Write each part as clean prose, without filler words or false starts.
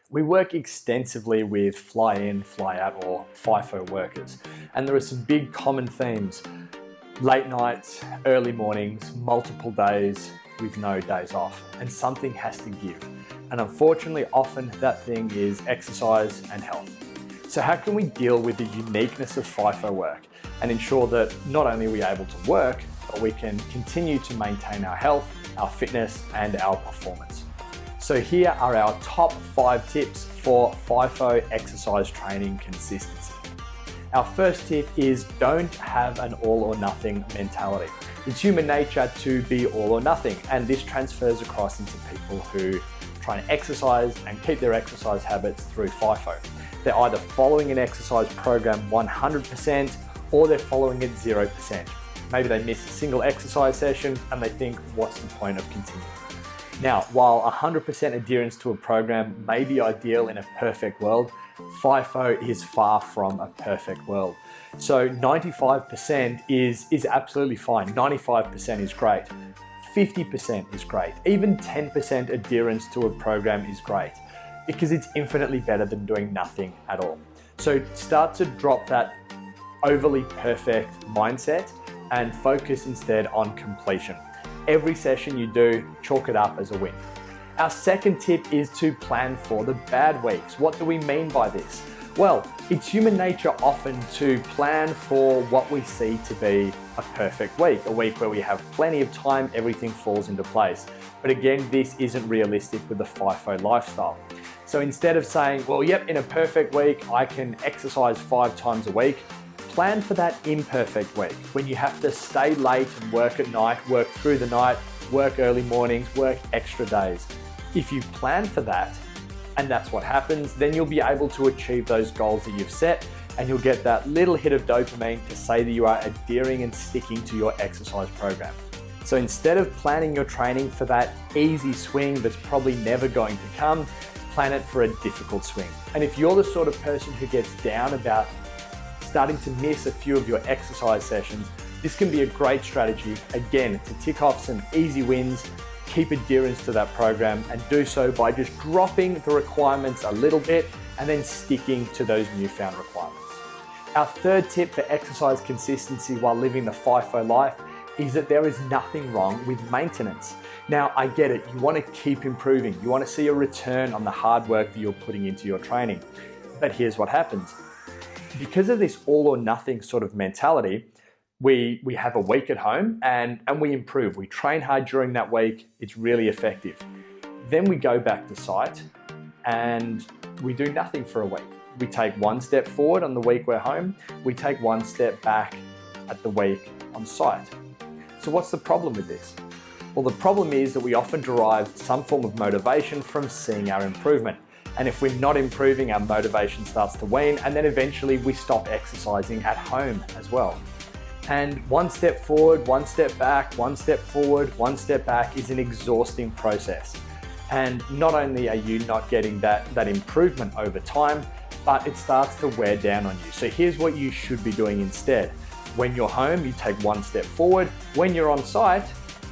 We work extensively with fly-in, fly-out or FIFO workers, and there are some big common themes. Late nights, early mornings, multiple days with no days off, and something has to give. And unfortunately, often that thing is exercise and health. So how can we deal with the uniqueness of FIFO work and ensure that not only are we able to work, but we can continue to maintain our health, our fitness, and our performance? So here are our top 5 tips for FIFO exercise training consistency. Our first tip is don't have an all or nothing mentality. It's human nature to be all or nothing, and this transfers across into people who try and exercise and keep their exercise habits through FIFO. They're either following an exercise program 100% or they're following it 0%. Maybe they miss a single exercise session and they think, what's the point of continuing? Now, while 100% adherence to a program may be ideal in a perfect world, FIFO is far from a perfect world. So 95% is absolutely fine. 95% is great. 50% is great. Even 10% adherence to a program is great because it's infinitely better than doing nothing at all. So start to drop that overly perfect mindset and focus instead on completion. Every session you do, chalk it up as a win. Our second tip is to plan for the bad weeks. What do we mean by this? Well, it's human nature often to plan for what we see to be a perfect week, a week where we have plenty of time, everything falls into place. But again, this isn't realistic with the FIFO lifestyle. So instead of saying, well, yep, in a perfect week, I can exercise 5 times a week, plan for that imperfect week when you have to stay late and work at night, work through the night, work early mornings, work extra days. If you plan for that, and that's what happens, then you'll be able to achieve those goals that you've set, and you'll get that little hit of dopamine to say that you are adhering and sticking to your exercise program. So instead of planning your training for that easy swing that's probably never going to come, plan it for a difficult swing. And if you're the sort of person who gets down about starting to miss a few of your exercise sessions, this can be a great strategy, again, to tick off some easy wins, keep adherence to that program, and do so by just dropping the requirements a little bit and then sticking to those newfound requirements. Our third tip for exercise consistency while living the FIFO life is that there is nothing wrong with maintenance. Now, I get it, you want to keep improving, you want to see a return on the hard work that you're putting into your training. But here's what happens. Because of this all or nothing sort of mentality, we have a week at home and we improve. We train hard during that week, it's really effective. Then we go back to site and we do nothing for a week. We take one step forward on the week we're home, we take one step back at the week on site. So what's the problem with this? Well, the problem is that we often derive some form of motivation from seeing our improvement. And if we're not improving, our motivation starts to wane, and then eventually we stop exercising at home as well. And one step forward, one step back, one step forward, one step back is an exhausting process. And not only are you not getting that improvement over time, but it starts to wear down on you. So here's what you should be doing instead. When you're home, you take one step forward. When you're on site,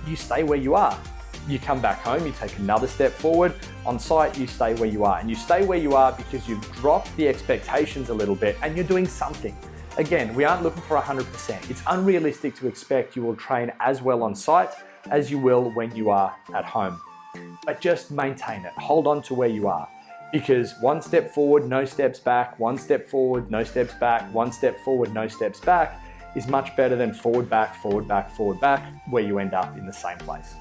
you stay where you are. You come back home, you take another step forward. On site, you stay where you are. And you stay where you are because you've dropped the expectations a little bit and you're doing something. Again, we aren't looking for 100%. It's unrealistic to expect you will train as well on site as you will when you are at home. But just maintain it. Hold on to where you are. Because one step forward, no steps back, one step forward, no steps back, one step forward, no steps back is much better than forward, back, forward, back, forward, back, where you end up in the same place.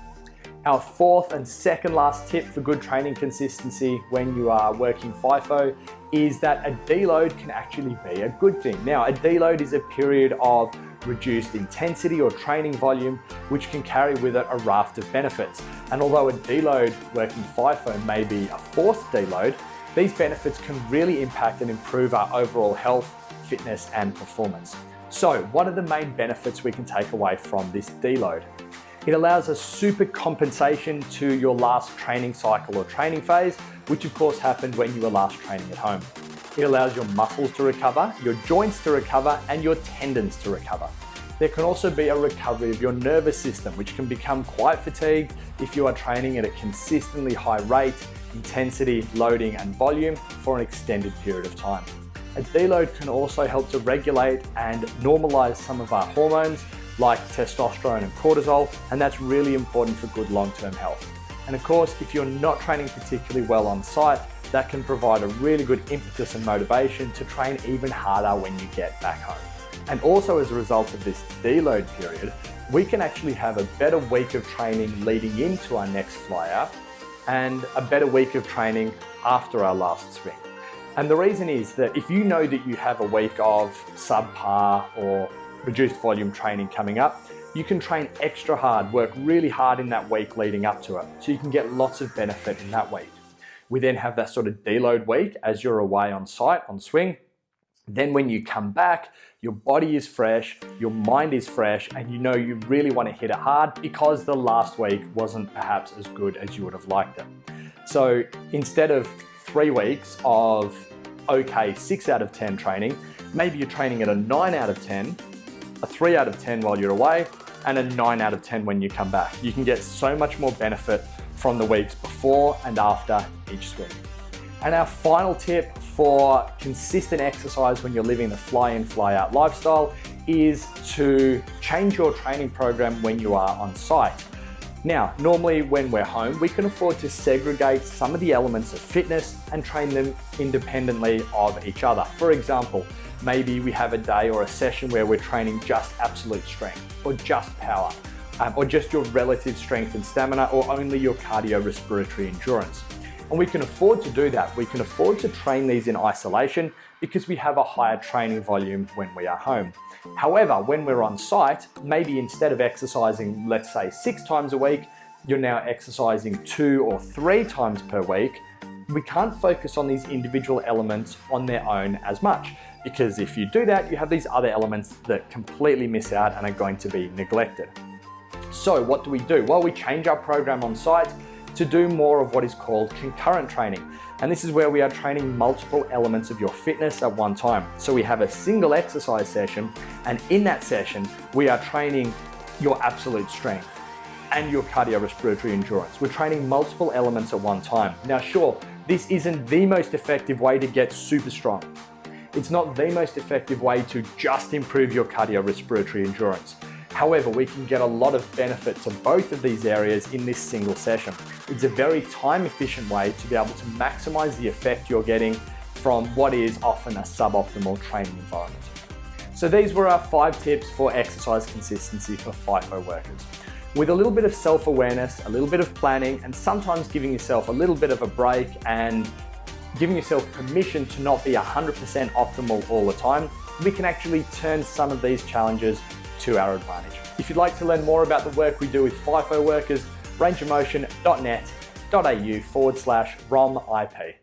Our fourth and second last tip for good training consistency when you are working FIFO is that a deload can actually be a good thing. Now, a deload is a period of reduced intensity or training volume, which can carry with it a raft of benefits. And although a deload working FIFO may be a forced deload, these benefits can really impact and improve our overall health, fitness, and performance. So, what are the main benefits we can take away from this deload? It allows a super compensation to your last training cycle or training phase, which of course happened when you were last training at home. It allows your muscles to recover, your joints to recover, and your tendons to recover. There can also be a recovery of your nervous system, which can become quite fatigued if you are training at a consistently high rate intensity, loading, and volume for an extended period of time. A deload can also help to regulate and normalize some of our hormones like testosterone and cortisol, and that's really important for good long-term health. And of course, if you're not training particularly well on site, that can provide a really good impetus and motivation to train even harder when you get back home. And also as a result of this deload period, we can actually have a better week of training leading into our next fly out and a better week of training after our last swing. And the reason is that if you know that you have a week of subpar or reduced volume training coming up, you can train extra hard, work really hard in that week leading up to it, so you can get lots of benefit in that week. We then have that sort of deload week as you're away on site, on swing. Then when you come back, your body is fresh, your mind is fresh, and you know you really want to hit it hard because the last week wasn't perhaps as good as you would have liked it. So instead of 3 weeks of okay 6 out of 10 training, maybe you're training at a 9 out of 10, a 3 out of 10 while you're away, and a 9 out of 10 when you come back. You can get so much more benefit from the weeks before and after each swing. And our final tip for consistent exercise when you're living the fly-in, fly-out lifestyle is to change your training program when you are on site. Now, normally when we're home, we can afford to segregate some of the elements of fitness and train them independently of each other. For example, maybe we have a day or a session where we're training just absolute strength or just power, or just your relative strength and stamina, or only your cardiorespiratory endurance. And we can afford to do that. We can afford to train these in isolation because we have a higher training volume when we are home. However, when we're on site, maybe instead of exercising, let's say 6 times a week, you're now exercising 2 or 3 times per week. We can't focus on these individual elements on their own as much, because if you do that, you have these other elements that completely miss out and are going to be neglected. So what do? Well, we change our program on site to do more of what is called concurrent training. And this is where we are training multiple elements of your fitness at one time. So we have a single exercise session, and in that session, we are training your absolute strength and your cardiorespiratory endurance. We're training multiple elements at one time. Now, sure, this isn't the most effective way to get super strong. It's not the most effective way to just improve your cardiorespiratory endurance. However, we can get a lot of benefit to both of these areas in this single session. It's a very time-efficient way to be able to maximize the effect you're getting from what is often a suboptimal training environment. So these were our 5 tips for exercise consistency for FIFO workers. With a little bit of self-awareness, a little bit of planning, and sometimes giving yourself a little bit of a break and giving yourself permission to not be 100% optimal all the time, we can actually turn some of these challenges to our advantage. If you'd like to learn more about the work we do with FIFO workers, rangeofmotion.net.au/ROMIP.